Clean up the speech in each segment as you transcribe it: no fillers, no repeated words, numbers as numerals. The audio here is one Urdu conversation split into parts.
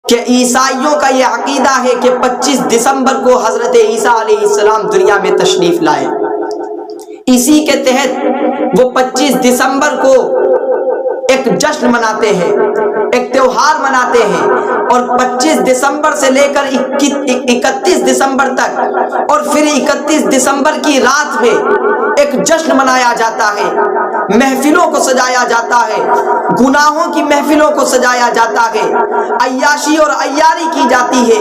کہ عیسائیوں کا یہ عقیدہ ہے کہ 25 دسمبر کو حضرت عیسیٰ علیہ السلام دنیا میں تشریف لائے۔ اسی کے تحت وہ 25 دسمبر کو ایک جشن مناتے ہیں، ایک تہوار مناتے ہیں، اور 25 دسمبر سے لے کر 31 دسمبر تک، اور پھر 31 دسمبر کی رات میں ایک جشن منایا جاتا ہے، محفلوں کو سجایا جاتا ہے، گناہوں کی محفلوں کو سجایا جاتا ہے، عیاشی اور عیاری کی جاتی ہے،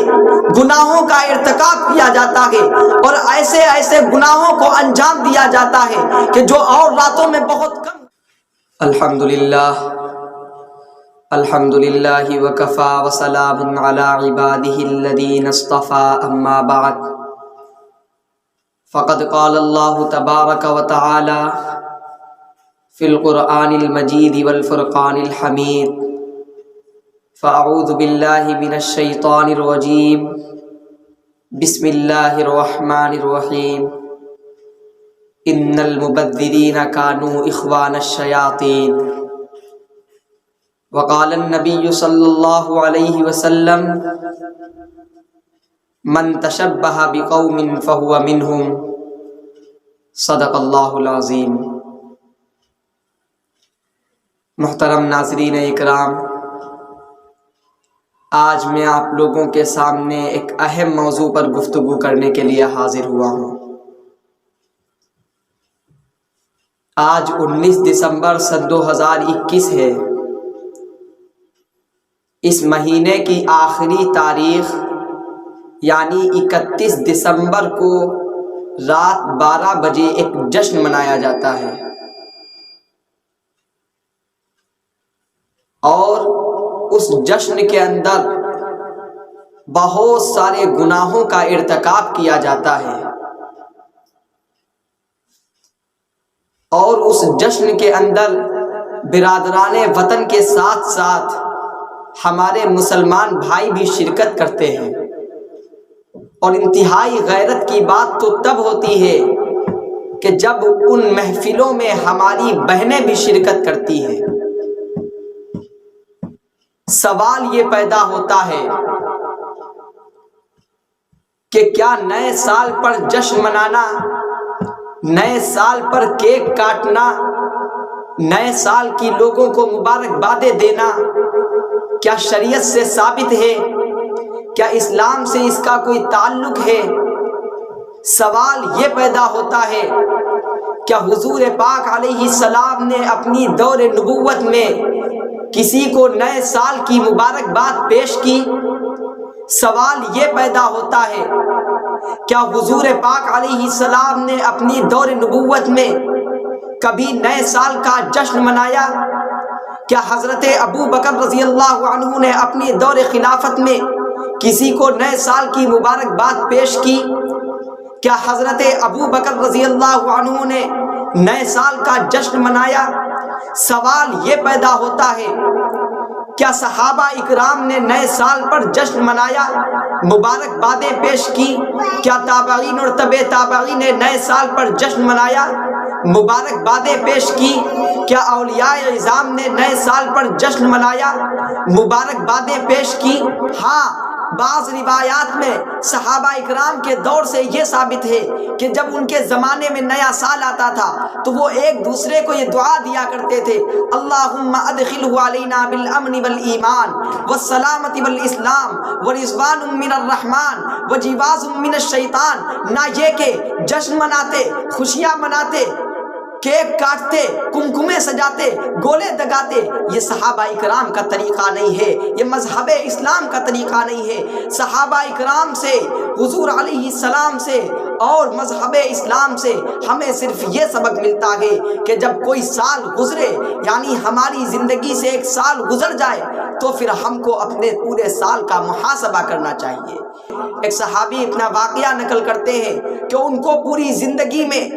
گناہوں کا ارتکاب کیا جاتا ہے، اور ایسے ایسے گناہوں کو انجام دیا جاتا ہے کہ جو اور راتوں میں بہت کم۔ الحمدللہ الحمدللہ وکفا وسلام علی عبادہ الذین اصطفى، اما بعد فقد قال اللہ تبارک وتعالی فی القرآن المجید والفرقان الحمید، فاعوذ باللہ من الشیطان الرجیم، بسم اللہ الرحمن الرحیم، ان المبذرین کانوا اخوان الشیاطین، وقال النبی صلی اللہ علیہ وسلم من تشبہ بقوم فہو منہم، صدق اللہ العظیم۔ محترم ناظرین اکرام، آج میں آپ لوگوں کے سامنے ایک اہم موضوع پر گفتگو کرنے کے لیے حاضر ہوا ہوں۔ آج 19 دسمبر سن 2021 ہے۔ اس مہینے کی آخری تاریخ یعنی 31 دسمبر کو رات 12 بجے ایک جشن منایا جاتا ہے، اور اس جشن کے اندر بہت سارے گناہوں کا ارتکاب کیا جاتا ہے، اور اس جشن کے اندر برادران وطن کے ساتھ ساتھ ہمارے مسلمان بھائی بھی شرکت کرتے ہیں، اور انتہائی غیرت کی بات تو تب ہوتی ہے کہ جب ان محفلوں میں ہماری بہنیں بھی شرکت کرتی ہیں۔ سوال یہ پیدا ہوتا ہے کہ کیا نئے سال پر جشن منانا، نئے سال پر کیک کاٹنا، نئے سال کی لوگوں کو مبارکبادیں دینا کیا شریعت سے ثابت ہے؟ کیا اسلام سے اس کا کوئی تعلق ہے؟ سوال یہ پیدا ہوتا ہے کیا حضور پاک علیہ السلام نے اپنی دور نبوت میں کسی کو نئے سال کی مبارکباد پیش کی؟ سوال یہ پیدا ہوتا ہے کیا حضور پاک علیہ السلام نے اپنی دور نبوت میں کبھی نئے سال کا جشن منایا؟ کیا حضرت ابو بکر رضی اللہ عنہ نے اپنی دور خلافت میں کسی کو نئے سال کی مبارکباد پیش کی؟ کیا حضرت ابو بکر رضی اللہ عنہ نے نئے سال کا جشن منایا؟ سوال یہ پیدا ہوتا ہے کیا صحابہ اکرام نے نئے سال پر جشن منایا، مبارکبادیں پیش کی؟ کیا تابعین اور تبع تابعین نے نئے سال پر جشن منایا، مبارکبادیں پیش کی؟ کیا اولیاء اعظام نے نئے سال پر جشن منایا، مبارکبادیں پیش کی؟ ہاں، بعض روایات میں صحابہ اکرام کے دور سے یہ ثابت ہے کہ جب ان کے زمانے میں نیا سال آتا تھا تو وہ ایک دوسرے کو یہ دعا دیا کرتے تھے، اللہم ادخلہ علینا بالامن والایمان والسلامت والاسلام ورضوان من الرحمن وجواز من الشیطان۔ نہ یہ کہ جشن مناتے، خوشیاں مناتے، کیک کاٹتے، کمکمے سجاتے، گولے دگاتے، یہ صحابہ اکرام کا طریقہ نہیں ہے، یہ مذہب اسلام کا طریقہ نہیں ہے۔ صحابہ اکرام سے، حضور علیہ السلام سے اور مذہب اسلام سے ہمیں صرف یہ سبق ملتا ہے کہ جب کوئی سال گزرے، یعنی ہماری زندگی سے ایک سال گزر جائے، تو پھر ہم کو اپنے پورے سال کا محاسبہ کرنا چاہیے۔ ایک صحابی اپنا واقعہ نقل کرتے ہیں کہ ان کو پوری زندگی میں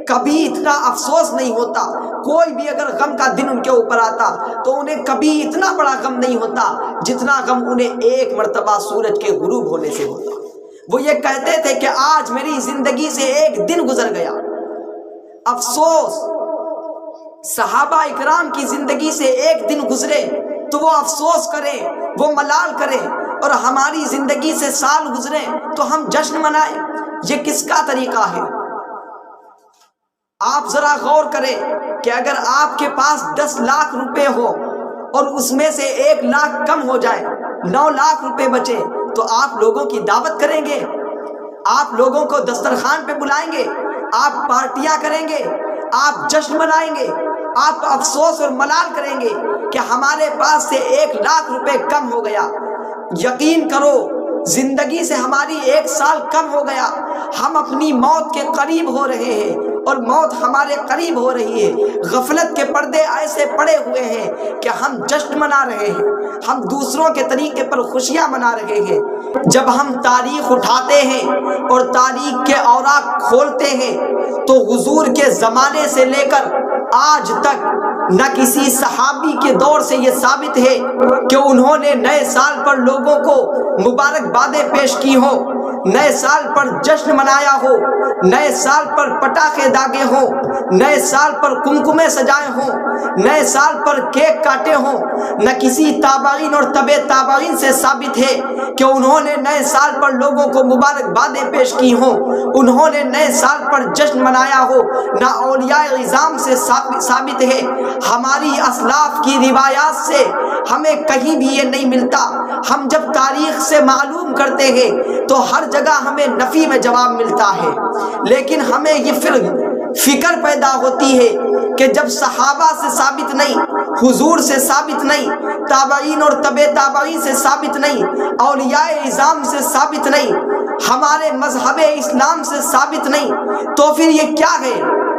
کبھی اتنا افسوس نہیں ہوتا، کوئی بھی اگر غم کا دن ان کے اوپر آتا تو انہیں کبھی اتنا بڑا غم نہیں ہوتا جتنا غم انہیں ایک مرتبہ سورج کے غروب ہونے سے ہوتا۔ وہ یہ کہتے تھے کہ آج میری زندگی سے ایک دن گزر گیا۔ افسوس، صحابہ اکرام کی زندگی سے ایک دن گزرے تو وہ افسوس کریں، وہ ملال کریں اور ہماری زندگی سے سال گزرے تو ہم جشن منائیں، یہ کس کا طریقہ ہے؟ آپ ذرا غور کریں کہ اگر آپ کے پاس 10 لاکھ روپے ہو اور اس میں سے 1 لاکھ کم ہو جائے، 9 لاکھ روپے بچے، تو آپ لوگوں کی دعوت کریں گے؟ آپ لوگوں کو دسترخوان پہ بلائیں گے؟ آپ پارٹیاں کریں گے؟ آپ جشن منائیں گے؟ آپ افسوس اور ملال کریں گے کہ ہمارے پاس سے 1 لاکھ روپے کم ہو گیا؟ یقین کرو زندگی سے ہماری 1 سال کم ہو گیا، ہم اپنی موت کے قریب ہو رہے ہیں اور موت ہمارے قریب ہو رہی ہے۔ غفلت کے پردے ایسے پڑے ہوئے ہیں کہ ہم جشن منا رہے ہیں، ہم دوسروں کے طریقے پر خوشیاں منا رہے ہیں۔ جب ہم تاریخ اٹھاتے ہیں اور تاریخ کے اوراق کھولتے ہیں تو حضور کے زمانے سے لے کر آج تک نہ کسی صحابی کے دور سے یہ ثابت ہے کہ انہوں نے نئے سال پر لوگوں کو مبارکبادیں پیش کی ہوں، نئے سال پر جشن منایا ہو، نئے سال پر پٹاخے داغے ہوں، نئے سال پر کمکمے سجائے ہوں، نئے سال پر کیک کاٹے ہوں۔ نہ کسی تابعین اور تبع تابعین سے ثابت ہے کہ انہوں نے نئے سال پر لوگوں کو مبارکبادیں پیش کی ہوں، انہوں نے نئے سال پر جشن منایا ہو۔ نہ اولیاء عظام سے ثابت ہے، ہماری اسلاف کی روایات سے ہمیں کہیں بھی یہ نہیں ملتا۔ ہم جب تاریخ سے معلوم کرتے ہیں تو ہر جگہ ہمیں نفی میں جواب ملتا ہے، لیکن ہمیں یہ فکر پیدا ہوتی ہے کہ جب صحابہ سے ثابت نہیں، حضور سے ثابت نہیں، تابعین اور تبع تابعین سے ثابت نہیں، اولیاء عظام سے ثابت نہیں، ہمارے مذہب اسلام سے ثابت نہیں، تو پھر یہ کیا ہے؟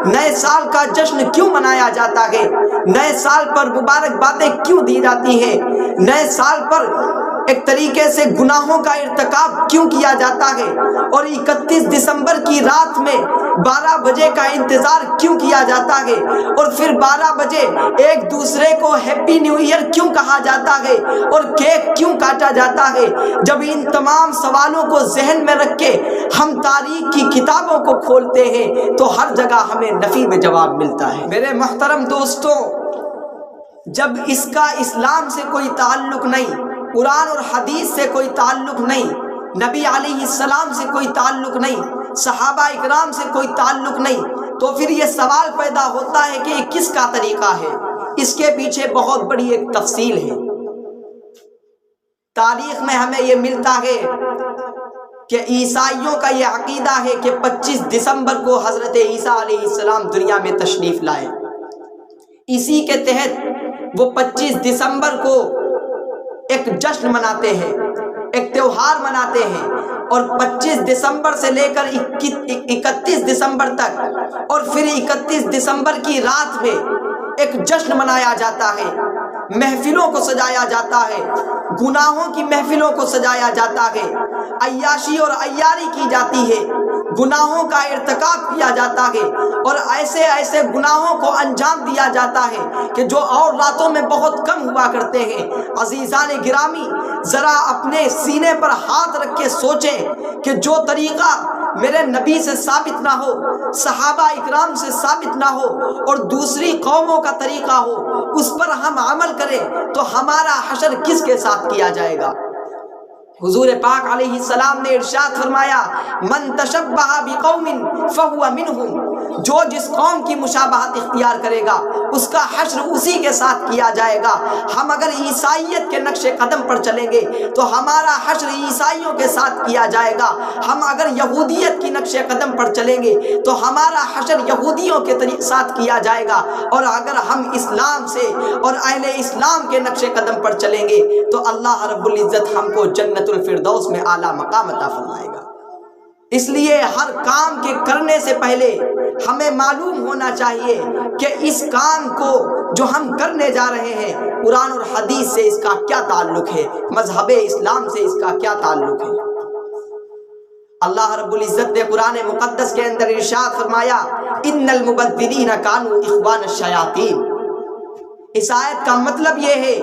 نئے سال کا جشن کیوں منایا جاتا ہے؟ نئے سال پر مبارکبادیں کیوں دی جاتی ہیں؟ نئے سال پر ایک طریقے سے گناہوں کا ارتکاب کیوں کیا جاتا ہے؟ اور 31 دسمبر کی رات میں 12 بجے کا انتظار کیوں کیا جاتا ہے؟ اور پھر 12 بجے ایک دوسرے کو ہیپی نیو ایئر کیوں کہا جاتا ہے؟ اور کیک کیوں کاٹا جاتا ہے؟ جب ان تمام سوالوں کو ذہن میں رکھ کے ہم تاریخ کی کتابوں کو کھولتے ہیں تو ہر جگہ ہمیں نفی میں جواب ملتا ہے۔ میرے محترم دوستوں، جب اس کا اسلام سے کوئی تعلق نہیں، قرآن اور حدیث سے کوئی تعلق نہیں، نبی علیہ السلام سے کوئی تعلق نہیں، صحابہ اکرام سے کوئی تعلق نہیں، تو پھر یہ سوال پیدا ہوتا ہے کہ یہ کس کا طریقہ ہے؟ اس کے پیچھے بہت بڑی ایک تفصیل ہے۔ تاریخ میں ہمیں یہ ملتا ہے کہ عیسائیوں کا یہ عقیدہ ہے کہ 25 دسمبر کو حضرت عیسیٰ علیہ السلام دنیا میں تشریف لائے۔ اسی کے تحت وہ 25 دسمبر کو ایک جشن مناتے ہیں، ایک تہوار مناتے ہیں، اور 25 دسمبر سے لے کر 31 دسمبر تک، اور پھر 31 دسمبر کی رات میں ایک جشن منایا جاتا ہے، محفلوں کو سجایا جاتا ہے، گناہوں کی محفلوں کو سجایا جاتا ہے، عیاشی اور عیاری کی جاتی ہے، گناہوں کا ارتکاب کیا جاتا ہے، اور ایسے ایسے گناہوں کو انجام دیا جاتا ہے کہ جو اور راتوں میں بہت کم ہوا کرتے ہیں۔ عزیزان گرامی، ذرا اپنے سینے پر ہاتھ رکھ کے سوچیں کہ جو طریقہ میرے نبی سے ثابت نہ ہو، صحابہ اکرام سے ثابت نہ ہو، اور دوسری قوموں کا طریقہ ہو، اس پر ہم عمل کریں تو ہمارا حشر کس کے ساتھ کیا جائے گا؟ حضور پاک علیہ السلام نے ارشاد فرمایا، من تشبہ بقوم فہو منہم، جو جس قوم کی مشابہت اختیار کرے گا اس کا حشر اسی کے ساتھ کیا جائے گا۔ ہم اگر عیسائیت کے نقش قدم پر چلیں گے تو ہمارا حشر عیسائیوں کے ساتھ کیا جائے گا، ہم اگر یہودیت کی نقش قدم پر چلیں گے تو ہمارا حشر یہودیوں کے ساتھ کیا جائے گا، اور اگر ہم اسلام سے اور اہل اسلام کے نقش قدم پر چلیں گے تو اللہ رب العزت ہم کو جنت الفردوس میں اعلیٰ مقام عطا فرمائے گا۔ اس لیے ہر کام کے کرنے سے پہلے ہمیں معلوم ہونا چاہیے کہ اس کام کو جو ہم کرنے جا رہے ہیں قرآن اور حدیث سے اس کا کیا تعلق ہے، مذہب اسلام سے اس کا کیا تعلق ہے۔ اللہ رب العزت نے قرآن مقدس کے اندر ارشاد فرمایا، ان المبذرین کانوا اخوان الشیاطین۔ اس آیت کا مطلب یہ ہے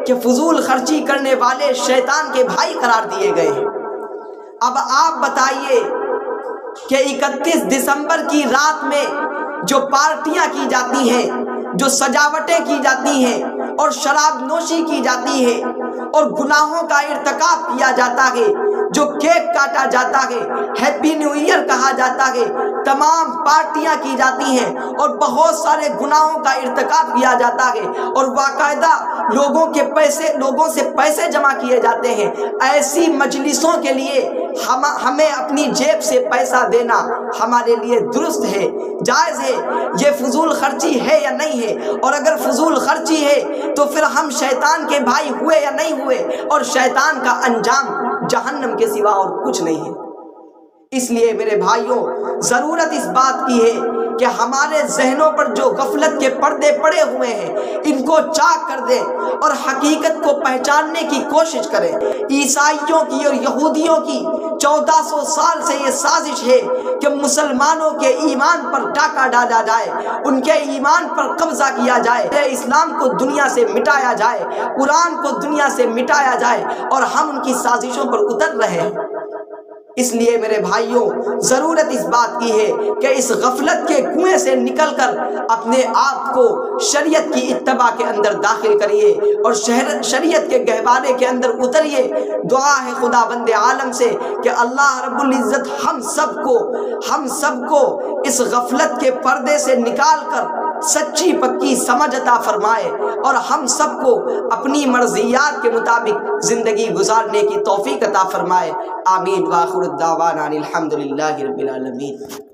کہ فضول خرچی کرنے والے شیطان کے بھائی قرار دیے گئے ہیں۔ اب آپ بتائیے کہ 31 دسمبر کی رات میں جو پارٹیاں کی جاتی ہیں، جو سجاوٹیں کی جاتی ہیں اور شراب نوشی کی جاتی ہے، اور گناہوں کا ارتکاب کیا جاتا ہے، جو کیک کاٹا جاتا ہے، ہیپی نیو ایئر کہا جاتا ہے، تمام پارٹیاں کی جاتی ہیں اور بہت سارے گناہوں کا ارتکاب کیا جاتا ہے، اور باقاعدہ لوگوں سے پیسے جمع کیے جاتے ہیں۔ ایسی مجلسوں کے لیے ہمیں اپنی جیب سے پیسہ دینا ہمارے لیے درست ہے، جائز ہے؟ یہ فضول خرچی ہے یا نہیں ہے؟ اور اگر فضول خرچی ہے تو پھر ہم شیطان کے بھائی ہوئے یا نہیں ہوئے؟ اور شیطان کا انجام جہنم کے سوا اور کچھ نہیں ہے۔ اس لیے میرے بھائیوں، ضرورت اس بات کی ہے کہ ہمارے ذہنوں پر جو غفلت کے پردے پڑے ہوئے ہیں ان کو چاک کر دیں اور حقیقت کو پہچاننے کی کوشش کریں۔ عیسائیوں کی اور یہودیوں کی 1400 سال سے یہ سازش ہے کہ مسلمانوں کے ایمان پر ڈاکہ ڈالا جائے، ان کے ایمان پر قبضہ کیا جائے، اسلام کو دنیا سے مٹایا جائے، قرآن کو دنیا سے مٹایا جائے، اور ہم ان کی سازشوں پر اتر رہے ہیں۔ اس لیے میرے بھائیوں، ضرورت اس بات کی ہے کہ اس غفلت کے کنویں سے نکل کر اپنے آپ کو شریعت کی اتباع کے اندر داخل کریے اور شریعت کے گہوارے کے اندر اتریے۔ دعا ہے خدا بند عالم سے کہ اللہ رب العزت ہم سب کو اس غفلت کے پردے سے نکال کر سچی پکی سمجھ عطا فرمائے اور ہم سب کو اپنی مرضیات کے مطابق زندگی گزارنے کی توفیق عطا فرمائے۔ آمین۔ وآخر الدعوانا الحمدللہ رب العالمین۔